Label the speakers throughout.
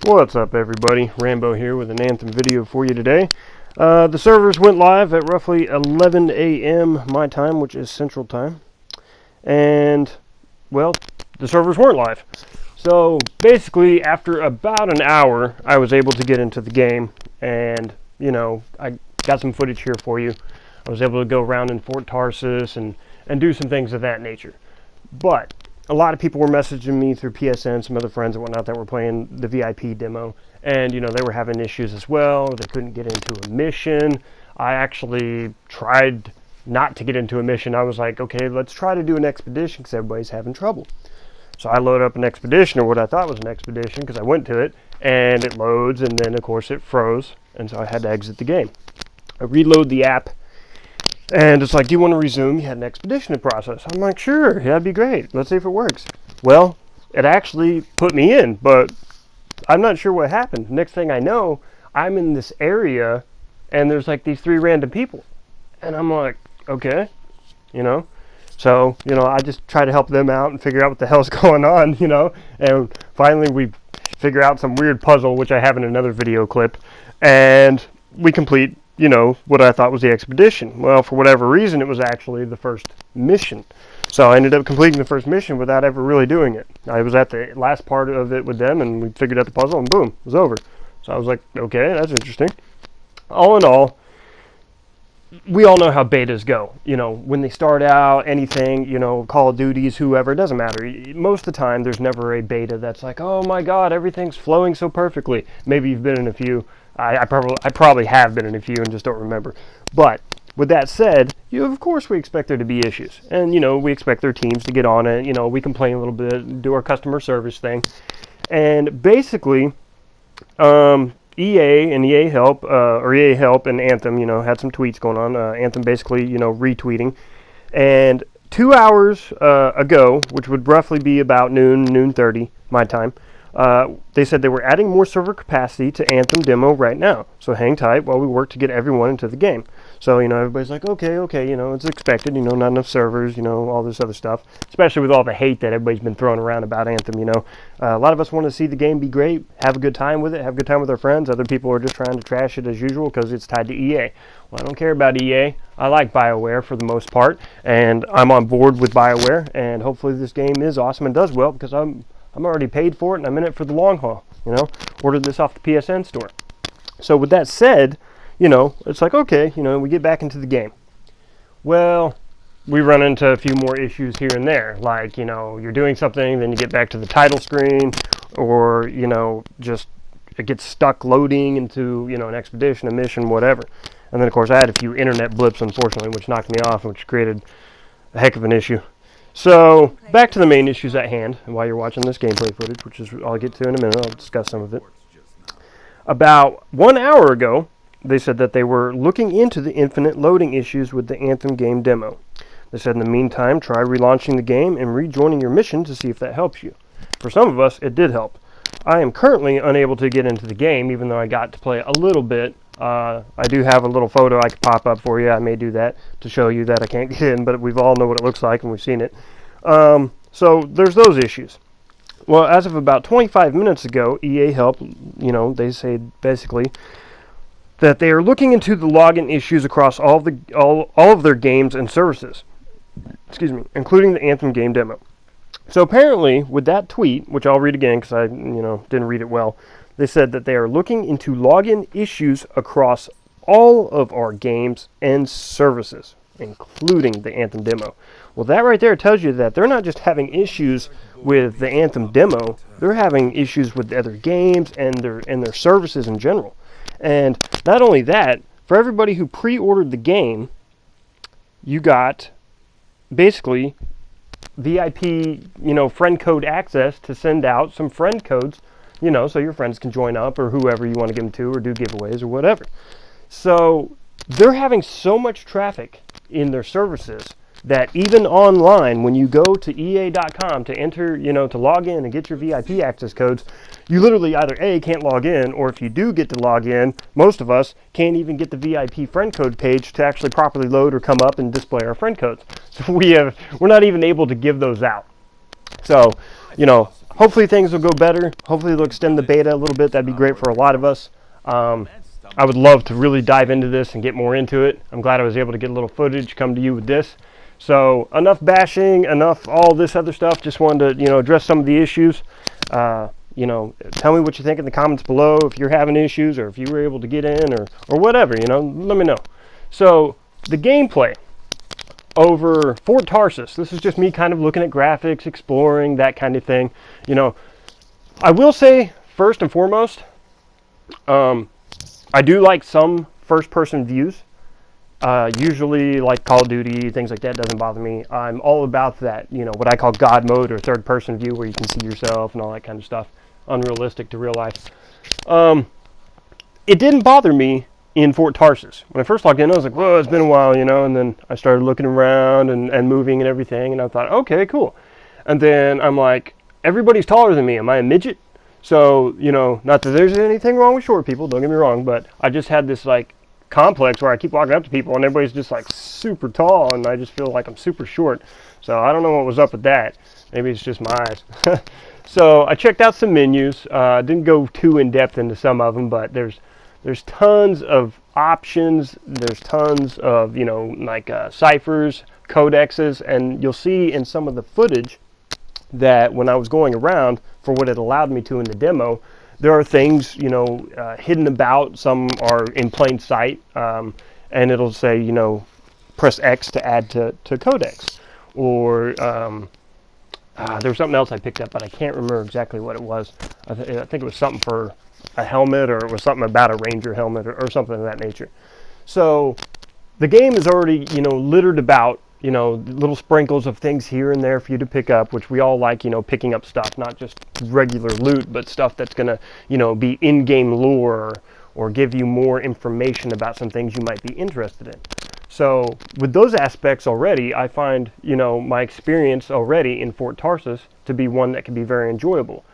Speaker 1: What's up, everybody? Rambo here with an Anthem video for you today. The servers went live at roughly 11 a.m. my time, which is Central Time. And, well, the servers weren't live. So, basically, after about an hour, I was able to get into the game. And, you know, I got some footage here for you. I was able to go around in Fort Tarsis and do some things of that nature. But a lot of people were messaging me through PSN, some other friends and whatnot that were playing the VIP demo, and you know, they were having issues as well. They couldn't get into a mission. I actually tried not to get into a mission. I was like, okay, let's try to do an expedition because everybody's having trouble. So I load up an expedition, or what I thought was an expedition, because I went to it and it loads, and then of course it froze, and so I had to exit the game. I reload the app, and it's like, do you want to resume? You had an expedition in process. I'm like, sure, yeah, that'd be great. Let's see if it works. Well, it actually put me in, but I'm not sure what happened. Next thing I know, I'm in this area, and there's like these 3 random people. And I'm like, okay, you know. So, you know, I just try to help them out and figure out what the hell's going on, you know. And finally we figure out some weird puzzle, which I have in another video clip. And we complete, you know, what I thought was the expedition. Well, for whatever reason, it was actually the first mission. So I ended up completing the first mission without ever really doing it. I was at the last part of it with them, and we figured out the puzzle, and boom, it was over. So I was like, okay, that's interesting. All in all, we all know how betas go. You know, when they start out, anything, you know, Call of Duties, whoever, it doesn't matter. Most of the time, there's never a beta that's like, oh my God, everything's flowing so perfectly. Maybe you've been in a few. I probably have been in a few and just don't remember. But with that said, of course we expect there to be issues. And, you know, we expect their teams to get on it. You know, we complain a little bit, do our customer service thing. And basically, EA and EA Help, or EA Help and Anthem, you know, had some tweets going on. Anthem basically, you know, retweeting. And 2 hours ago, which would roughly be about noon 30 my time, they said they were adding more server capacity to Anthem demo right now. So hang tight while we work to get everyone into the game. So, you know, everybody's like, okay, you know, it's expected, you know, not enough servers, you know, all this other stuff. Especially with all the hate that everybody's been throwing around about Anthem, you know. A lot of us want to see the game be great, have a good time with it, have a good time with our friends. Other people are just trying to trash it as usual because it's tied to EA. Well, I don't care about EA. I like BioWare for the most part, and I'm on board with BioWare, and hopefully this game is awesome and does well because I'm already paid for it, and I'm in it for the long haul, you know. Ordered this off the PSN store. So with that said, you know, it's like, okay, you know, we get back into the game. Well, we run into a few more issues here and there. Like, you know, you're doing something, then you get back to the title screen, or, you know, just it gets stuck loading into, you know, an expedition, a mission, whatever. And then, of course, I had a few internet blips, unfortunately, which knocked me off, which created a heck of an issue. So, back to the main issues at hand, and while you're watching this gameplay footage, which is I'll get to in a minute, I'll discuss some of it. About 1 hour ago, they said that they were looking into the infinite loading issues with the Anthem game demo. They said in the meantime, try relaunching the game and rejoining your mission to see if that helps you. For some of us, it did help. I am currently unable to get into the game, even though I got to play a little bit. I do have a little photo I could pop up for you. I may do that to show you that I can't get in, but we've all know what it looks like and we've seen it. So there's those issues. Well, as of about 25 minutes ago, EA Help, you know, they say basically that they are looking into the login issues across all of their games and services. Excuse me, including the Anthem game demo. So apparently, with that tweet, which I'll read again because I, you know, didn't read it well, they said that they are looking into login issues across all of our games and services, including the Anthem demo. Well, that right there tells you that they're not just having issues with the Anthem demo, they're having issues with the other games and their services in general. And not only that, for everybody who pre-ordered the game, you got basically VIP, you know, friend code access to send out some friend codes, you know, so your friends can join up or whoever you want to give them to or do giveaways or whatever. So they're having so much traffic in their services that even online, when you go to EA.com to enter, you know, to log in and get your VIP access codes, you literally either A, can't log in, or if you do get to log in, most of us can't even get the VIP friend code page to actually properly load or come up and display our friend codes. So we're not even able to give those out. So, you know, hopefully things will go better. Hopefully they'll extend the beta a little bit. That'd be great for a lot of us. I would love to really dive into this and get more into it. I'm glad I was able to get a little footage, come to you with this. So enough bashing, enough all this other stuff. Just wanted to, address some of the issues. Tell me what you think in the comments below if you're having issues or if you were able to get in or whatever, let me know. So the gameplay over Fort Tarsis, this is just me kind of looking at graphics, exploring, that kind of thing. I will say, first and foremost, I do like some first-person views. Usually, like Call of Duty, things like that doesn't bother me. I'm all about that, what I call God mode or third-person view where you can see yourself and all that kind of stuff. Unrealistic to real life. It didn't bother me in Fort Tarsis. When I first logged in, I was like, whoa, it's been a while, and then I started looking around and moving and everything, and I thought, okay, cool. And then I'm like, everybody's taller than me. Am I a midget? So, not that there's anything wrong with short people, don't get me wrong, but I just had this, complex where I keep walking up to people and everybody's just, super tall, and I just feel like I'm super short. So I don't know what was up with that. Maybe it's just my eyes. So I checked out some menus. Didn't go too in-depth into some of them, but there's tons of options. There's tons of, ciphers, codexes, and you'll see in some of the footage that when I was going around for what it allowed me to in the demo, there are things, hidden about. Some are in plain sight, and it'll say, press X to add to codex. Or there was something else I picked up, but I can't remember exactly what it was. I think it was something for a helmet, or it was something about a ranger helmet, or something of that nature. So the game is already, littered about, little sprinkles of things here and there for you to pick up, which we all like, picking up stuff, not just regular loot, but stuff that's going to, be in-game lore or give you more information about some things you might be interested in. So with those aspects already, I find, my experience already in Fort Tarsis to be one that can be very enjoyable.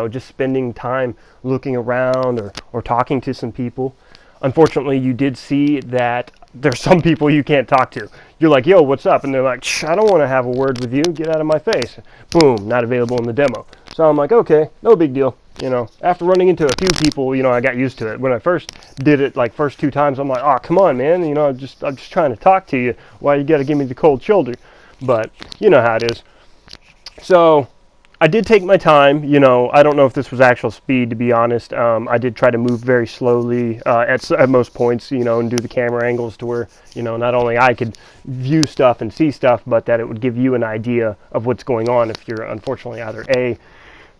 Speaker 1: Just spending time looking around or talking to some people. Unfortunately, you did see that there's some people you can't talk to. You're like, yo, what's up? And they're like, shh, I don't want to have a word with you. Get out of my face. Boom, not available in the demo. So I'm like, okay, no big deal. After running into a few people, I got used to it. When I first did it, first 2 times, I'm like, oh, come on, man. I'm just trying to talk to you. Why you got to give me the cold shoulder? But you know how it is. So I did take my time. I don't know if this was actual speed, to be honest. I did try to move very slowly at most points, and do the camera angles to where, not only I could view stuff and see stuff, but that it would give you an idea of what's going on if you're unfortunately either A,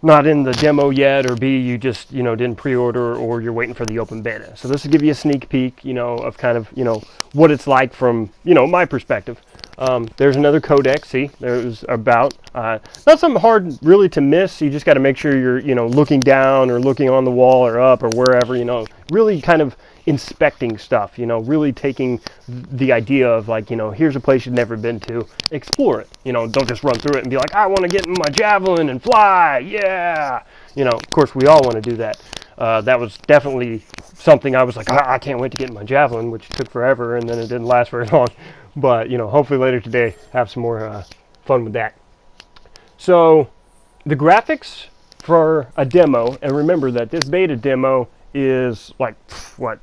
Speaker 1: not in the demo yet, or B, you just, didn't pre-order, or you're waiting for the open beta. So this will give you a sneak peek, of kind of, what it's like from, my perspective. There's another codex. See, there's about, not something hard really to miss. You just got to make sure you're, looking down or looking on the wall or up or wherever, really kind of inspecting stuff, really taking the idea of here's a place you've never been to, explore it, don't just run through it and be like, I want to get in my javelin and fly. Yeah. Of course we all want to do that. That was definitely something I was like, I can't wait to get in my javelin, which took forever, and then it didn't last very long. But, hopefully later today, have some more fun with that. So, the graphics for a demo, and remember that this beta demo is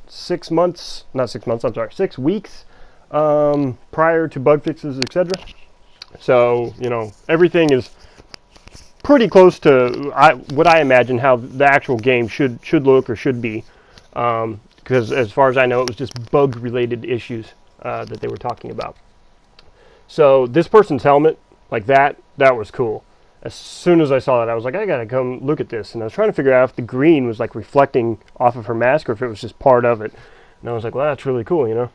Speaker 1: 6 months, not 6 months, I'm sorry, 6 weeks prior to bug fixes, etc. So, everything is pretty close to what I imagine how the actual game should look or should be. Because as far as I know, it was just bug-related issues that they were talking about. So this person's helmet, that was cool. As soon as I saw that, I was like, I gotta come look at this. And I was trying to figure out if the green was reflecting off of her mask or if it was just part of it. And I was like, well, that's really cool,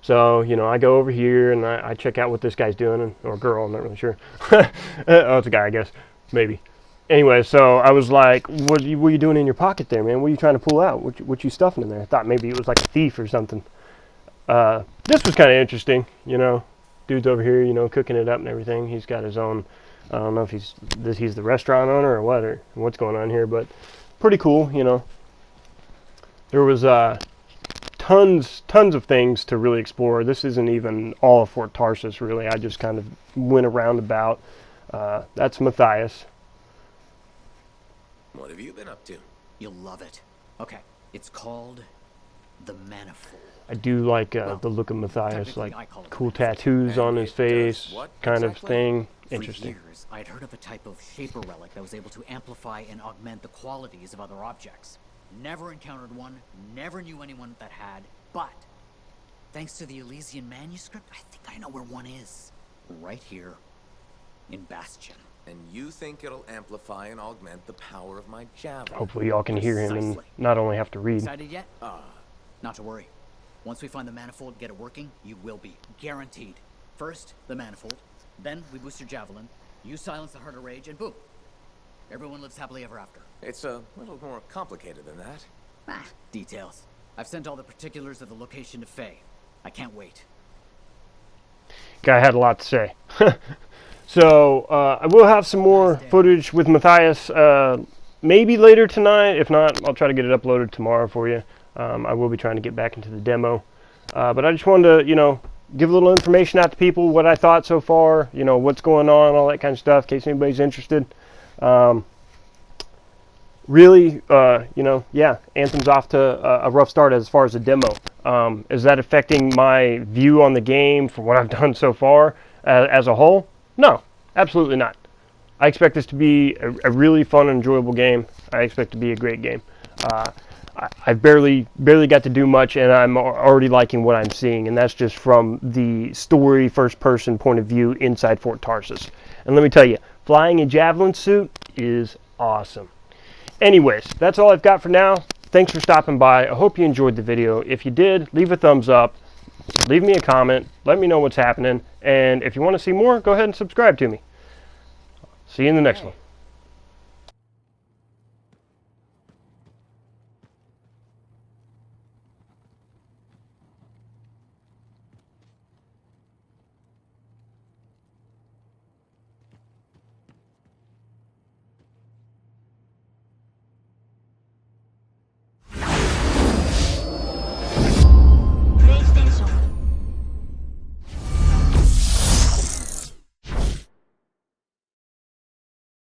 Speaker 1: So, I go over here and I check out what this guy's doing, or girl, I'm not really sure. Oh, it's a guy, I guess, maybe. Anyway, so I was like, what are you doing in your pocket there, man? What are you trying to pull out? What you stuffing in there? I thought maybe it was like a thief or something. This was kind of interesting, Dude's over here, cooking it up and everything. He's got his own, I don't know if he's the restaurant owner or what's going on here, but pretty cool, There was tons of things to really explore. This isn't even all of Fort Tarsis, really. I just kind of went around about. That's Matthias.
Speaker 2: What have you been up to?
Speaker 3: You'll love it. Okay, it's called the Manifold.
Speaker 1: I do like the look of Matthias, like cool tattoos on his face, kind of thing. Interesting.
Speaker 3: For years, I'd heard of a type of shaper relic that was able to amplify and augment the qualities of other objects. Never encountered one, never knew anyone that had, but thanks to the Elysian manuscript, I think I know where one is. Right here in Bastion.
Speaker 2: And you think it'll amplify and augment the power of my javelin?
Speaker 1: Hopefully y'all can hear him and not only have to read.
Speaker 3: Excited yet? Not to worry. Once we find the manifold and get it working, you will be. Guaranteed. First, the manifold. Then we boost your javelin. You silence the heart of rage, and boom. Everyone lives happily ever after.
Speaker 2: It's a little more complicated than that.
Speaker 3: Details. I've sent all the particulars of the location to Faye. I can't wait.
Speaker 1: Guy had a lot to say. So, I will have some more footage with Matthias, maybe later tonight. If not, I'll try to get it uploaded tomorrow for you. I will be trying to get back into the demo. But I just wanted to, give a little information out to people, what I thought so far, what's going on, all that kind of stuff, in case anybody's interested. Really, yeah, Anthem's off to a rough start as far as the demo. Is that affecting my view on the game from what I've done so far as a whole? No, absolutely not. I expect this to be a really fun and enjoyable game. I expect it to be a great game. I've barely got to do much, and I'm already liking what I'm seeing, and that's just from the story first-person point of view inside Fort Tarsis. And let me tell you, flying a javelin suit is awesome. Anyways, that's all I've got for now. Thanks for stopping by. I hope you enjoyed the video. If you did, leave a thumbs up. Leave me a comment. Let me know what's happening. And if you want to see more, go ahead and subscribe to me. See you in the next one.